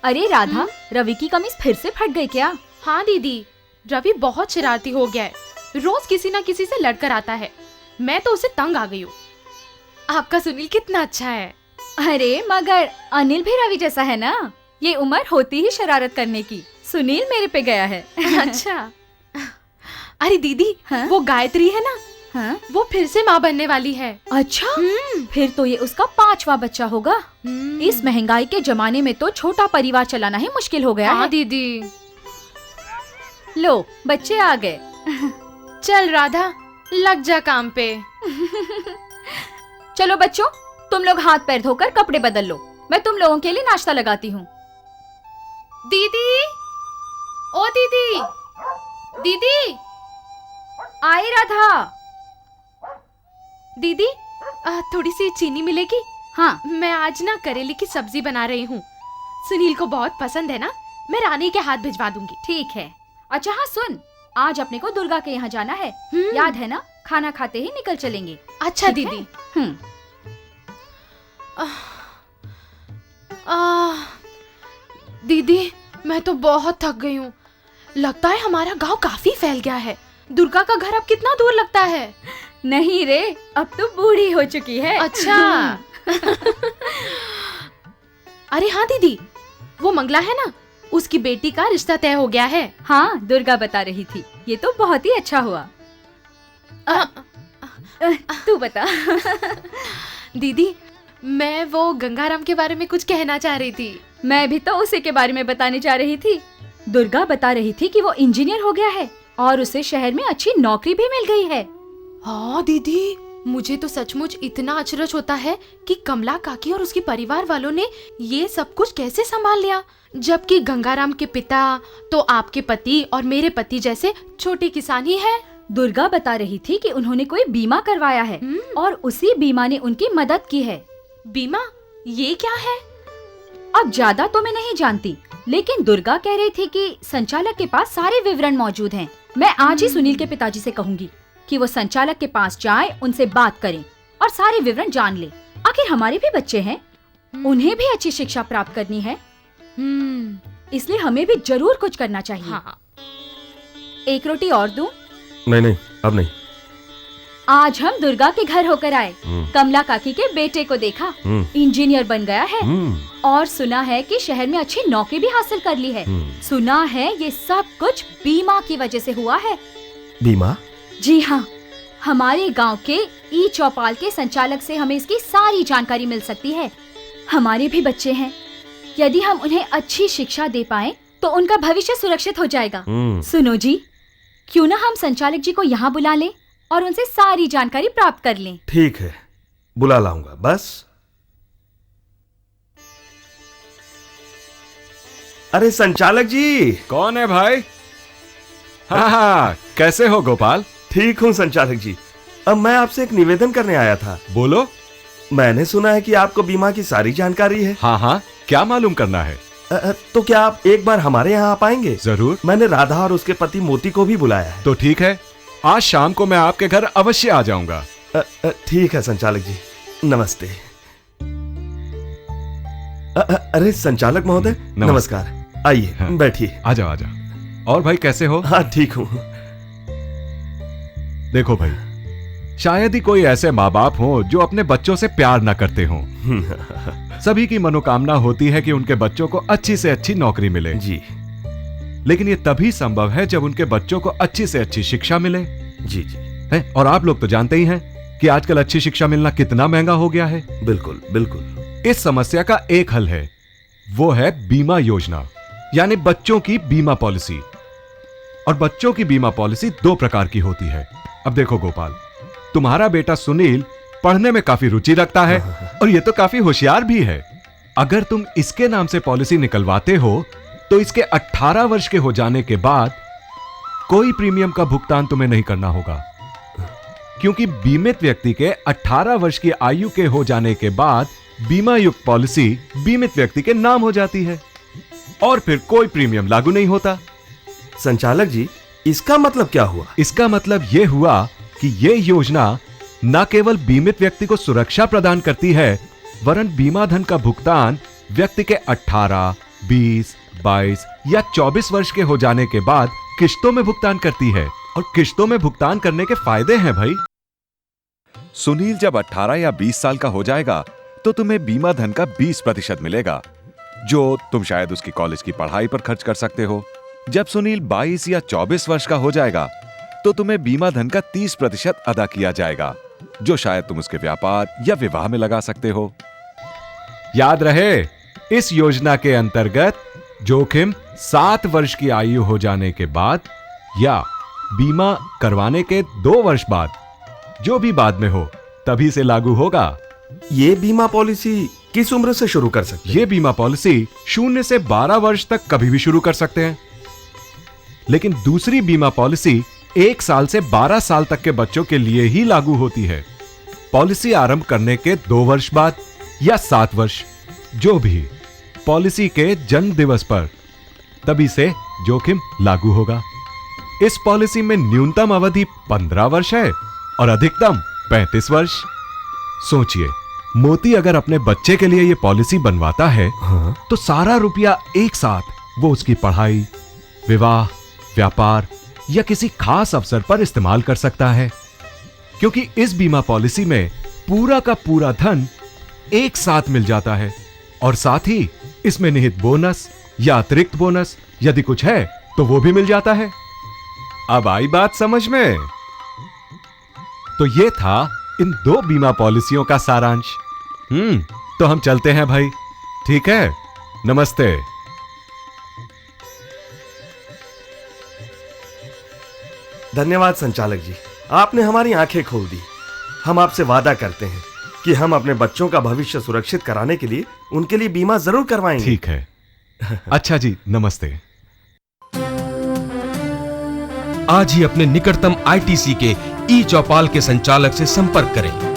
अरे राधा, रवि की कमीज फिर से फट गई क्या? हाँ दीदी, रवि बहुत शरारती हो गया है। रोज किसी ना किसी से लड़कर आता है। मैं तो उससे तंग आ गई हूँ। आपका सुनील कितना अच्छा है। अरे मगर अनिल भी रवि जैसा है ना। ये उम्र होती ही शरारत करने की। सुनील मेरे पे गया है। अच्छा। अरे दीदी, हाँ? वो गायत्री है ना, हाँ? वो फिर से माँ बनने वाली है। अच्छा, फिर तो ये उसका 5वां बच्चा होगा। इस महंगाई के जमाने में तो छोटा परिवार चलाना ही मुश्किल हो गया हाँ है। दीदी। लो, बच्चे आ गए। चल राधा, लग जा काम पे। चलो बच्चों, तुम लोग हाथ पैर धोकर कपड़े बदल लो। मैं तुम लोगों के लिए नाश्ता लगाती हूँ। दीदी, ओ दीदी, दीदी। आई राधा। दीदी, थोड़ी सी चीनी मिलेगी? हाँ, मैं आज ना करेले की सब्जी बना रही हूँ। सुनील को बहुत पसंद है ना, मैं रानी के हाथ भिजवा दूंगी। ठीक है। अच्छा हाँ सुन, आज अपने को दुर्गा के यहाँ जाना है। याद है ना? खाना खाते ही निकल चलेंगे। अच्छा दीदी। दीदी, मैं तो बहुत थक गई हूँ। लगता है हमारा गांव काफी फैल गया है। दुर्गा का घर अब कितना दूर लगता है? नहीं रे, अब तो बूढ़ी हो चुकी है। अच्छा। अरे हाँ दीदी, वो मंगला है ना, उसकी बेटी का रिश्ता तय हो गया है। हाँ, दुर्गा बता रही थी। ये तो बहुत ही अच्छा हुआ। तू बता। दीदी, मैं वो गंगाराम के बारे में कुछ कहना चाह रही थी। मैं भी तो उसी के बारे में बताने जा रही थी। दुर्गा बता रही थी कि वो इंजीनियर हो गया है और उसे शहर में अच्छी नौकरी भी मिल गई है। हाँ दीदी, मुझे तो सचमुच इतना अचरज होता है कि कमला काकी और उसके परिवार वालों ने ये सब कुछ कैसे संभाल लिया, जबकि गंगाराम के पिता तो आपके पति और मेरे पति जैसे छोटे किसान ही है। दुर्गा बता रही थी कि उन्होंने कोई बीमा करवाया है और उसी बीमा ने उनकी मदद की है। बीमा? ये क्या है? अब ज्यादा तो मैं नहीं जानती, लेकिन दुर्गा कह रही थी कि संचालक के पास सारे विवरण मौजूद हैं। मैं आज ही सुनील के पिताजी से कहूंगी कि वो संचालक के पास जाए, उनसे बात करें और सारे विवरण जान ले। आखिर हमारे भी बच्चे हैं, उन्हें भी अच्छी शिक्षा प्राप्त करनी है। इसलिए हमें भी जरूर कुछ करना चाहिए। हाँ। एक रोटी और दूं? नहीं, अब नहीं। आज हम दुर्गा के घर होकर आए। कमला काकी के बेटे को देखा, इंजीनियर बन गया है और सुना है कि शहर में अच्छी नौकरी भी हासिल कर ली है। सुना है ये सब कुछ बीमा की वजह से हुआ है। बीमा? जी हाँ, हमारे गांव के ई चौपाल के संचालक से हमें इसकी सारी जानकारी मिल सकती है। हमारे भी बच्चे हैं, यदि हम उन्हें अच्छी शिक्षा दे पाएं तो उनका भविष्य सुरक्षित हो जाएगा। सुनो जी, क्यों ना हम संचालक जी को यहाँ बुला लें और उनसे सारी जानकारी प्राप्त कर लें। ठीक है, बुला लाऊंगा। बस अरे संचालक जी। कौन है भाई? हाँ, कैसे हो गोपाल? ठीक हूँ संचालक जी। अब मैं आपसे एक निवेदन करने आया था। बोलो। मैंने सुना है कि आपको बीमा की सारी जानकारी है। हाँ, क्या मालूम करना है? तो क्या आप एक बार हमारे यहाँ आ पाएंगे? जरूर। मैंने राधा और उसके पति मोती को भी बुलाया है। तो ठीक है, आज शाम को मैं आपके घर अवश्य आ जाऊंगा। ठीक है संचालक जी, नमस्ते। अरे संचालक महोदय, नमस्कार। आइए, हाँ, बैठिए। आ जाओ। और भाई कैसे हो? हाँ ठीक हूँ। देखो भाई, शायद ही कोई ऐसे माँ बाप हो जो अपने बच्चों से प्यार ना करते हों। सभी की मनोकामना होती है कि उनके बच्चों को अच्छी से अच्छी नौकरी मिले। जी। लेकिन ये तभी संभव है जब उनके बच्चों को अच्छी से अच्छी शिक्षा मिले। जी जी। है? और आप लोग तो जानते ही हैं कि आजकल अच्छी शिक्षा मिलना कितना महंगा हो गया है। बिल्कुल बिल्कुल। इस समस्या का एक हल है, वो है बीमा योजना, यानी बच्चों की बीमा पॉलिसी। और बच्चों की बीमा पॉलिसी 2 प्रकार की होती है। अब देखो गोपाल, तुम्हारा बेटा सुनील पढ़ने में काफी रुचि रखता है और ये तो काफी होशियार भी है। अगर तुम इसके नाम से पॉलिसी निकलवाते हो तो इसके 18 वर्ष के हो जाने के बाद कोई प्रीमियम का भुगतान तुम्हें नहीं करना होगा, क्योंकि बीमित व्यक्ति के 18 वर्ष की आयु के हो जाने के बाद बीमा युक्त पॉलिसी बीमित व्यक्ति के नाम हो जाती है और फिर कोई प्रीमियम लागू नहीं होता। संचालक जी, इसका मतलब क्या हुआ? इसका मतलब यह हुआ कि यह योजना न केवल बीमित व्यक्ति को सुरक्षा प्रदान करती है, वरन बीमा धन का भुगतान व्यक्ति के 18, 20, 22 या 24 वर्ष के हो जाने के बाद किश्तों में भुगतान करती है। और किश्तों में भुगतान करने के फायदे हैं भाई। सुनील जब 18 या 20 साल का हो जाएगा तो तुम्हें बीमा धन का 20% मिलेगा, जो तुम शायद उसकी कॉलेज की पढ़ाई पर खर्च कर सकते हो। जब सुनील 22 या 24 वर्ष का हो जाएगा तो तुम्हें बीमा धन का 30% अदा किया जाएगा, जो शायद तुम उसके व्यापार या विवाह में लगा सकते हो। याद रहे, इस योजना के अंतर्गत जोखिम 7 वर्ष की आयु हो जाने के बाद या बीमा करवाने के 2 वर्ष बाद, जो भी बाद में हो, तभी से लागू होगा। ये बीमा पॉलिसी किस उम्र से शुरू कर सकते हैं? ये बीमा पॉलिसी 0 से 12 वर्ष तक कभी भी शुरू कर सकते हैं। लेकिन दूसरी बीमा पॉलिसी 1 साल से 12 साल तक के बच्चों के लिए ही लागू होती है। पॉलिसी आरंभ करने के 2 वर्ष बाद या 7 वर्ष, जो भी पॉलिसी के जन्म दिवस पर, तभी से जोखिम लागू होगा। इस पॉलिसी में न्यूनतम अवधि 15 वर्ष है और अधिकतम 35 वर्ष। सोचिए, मोती अगर अपने बच्चे के लिए यह पॉलिसी बनवाता है, तो सारा रुपया एक साथ वो उसकी पढ़ाई, विवाह, व्यापार या किसी खास अवसर पर इस्तेमाल कर सकता है, क्योंकि इस बीमा पॉलिसी में पूरा का पूरा धन एक साथ मिल जाता है। और साथ ही इसमें निहित बोनस या अतिरिक्त बोनस यदि कुछ है तो वो भी मिल जाता है। अब आई बात समझ में? तो ये था इन 2 बीमा पॉलिसियों का सारांश। तो हम चलते हैं भाई, ठीक है? नमस्ते। धन्यवाद संचालक जी, आपने हमारी आंखें खोल दी। हम आपसे वादा करते हैं कि हम अपने बच्चों का भविष्य सुरक्षित कराने के लिए उनके लिए बीमा जरूर करवाएंगे। ठीक है। अच्छा जी, नमस्ते। आज ही अपने निकटतम आईटीसी के ई चौपाल के संचालक से संपर्क करें।